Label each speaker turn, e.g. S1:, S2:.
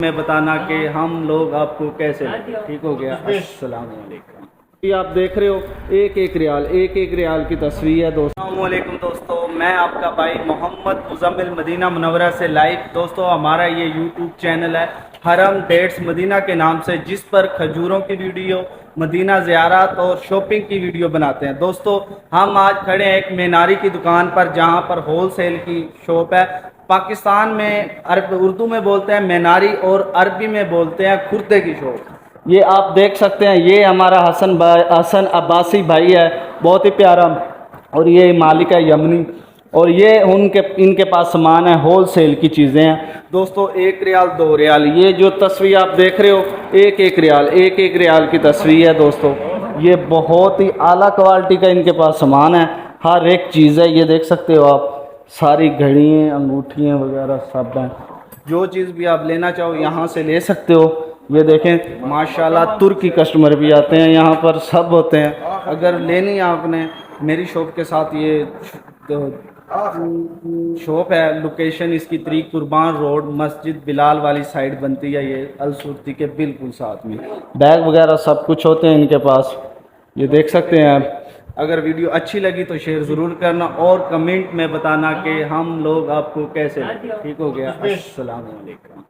S1: में बताना कि हम लोग आपको कैसे लगे। ठीक हो गया। अस्सलाम वालेकुम। ये आप देख रहे हो एक एक रियाल की तस्वीर है दोस्तों। अस्सलाम वालेकुम दोस्तों, मैं आपका भाई मोहम्मद मुज़म्मिल मदीना मुनव्वरा से लाइव। दोस्तों हमारा ये यूट्यूब चैनल है हरम डेट्स मदीना के नाम से, जिस पर खजूरों की वीडियो, मदीना ज़ियारत और शॉपिंग की वीडियो बनाते हैं। दोस्तों हम आज खड़े हैं एक मीनारी की दुकान पर, जहाँ पर होल सेल की शॉप है। पाकिस्तान में उर्दू में बोलते हैं मीनारी और अरबी में बोलते हैं खुर्दे की शॉप। ये आप देख सकते हैं, ये हमारा हसन अब्बासी भाई है, बहुत ही प्यारा। और ये मालिक है यमनी, और ये इनके पास सामान है होल सेल की चीज़ें हैं दोस्तों। 1 रियाल 2 रियाल, ये जो तस्वीर आप देख रहे हो एक रियाल की तस्वीर है दोस्तों। ये बहुत ही आला क्वालिटी का इनके पास सामान है, हर एक चीज़ है। ये देख सकते हो आप, सारी घड़ियाँ अंगूठियाँ वगैरह सब हैं। जो चीज़ भी आप लेना चाहो यहाँ से ले सकते हो। ये देखें माशाल्लाह, तुर्की कस्टमर भी आते हैं यहाँ पर, सब होते हैं। अगर लेनी है आपने, मेरी शॉप के साथ ये शॉप है। लोकेशन इसकी तरीक कुर्बान रोड, मस्जिद बिलाल वाली साइड बनती है, ये अलसूरती के बिल्कुल साथ में। बैग वगैरह सब कुछ होते हैं इनके पास, ये देख सकते हैं आप। अगर वीडियो अच्छी लगी तो शेयर ज़रूर करना और कमेंट में बताना कि हम लोग आपको कैसे लगे। ठीक हो गया। अस्सलाम वालेकुम।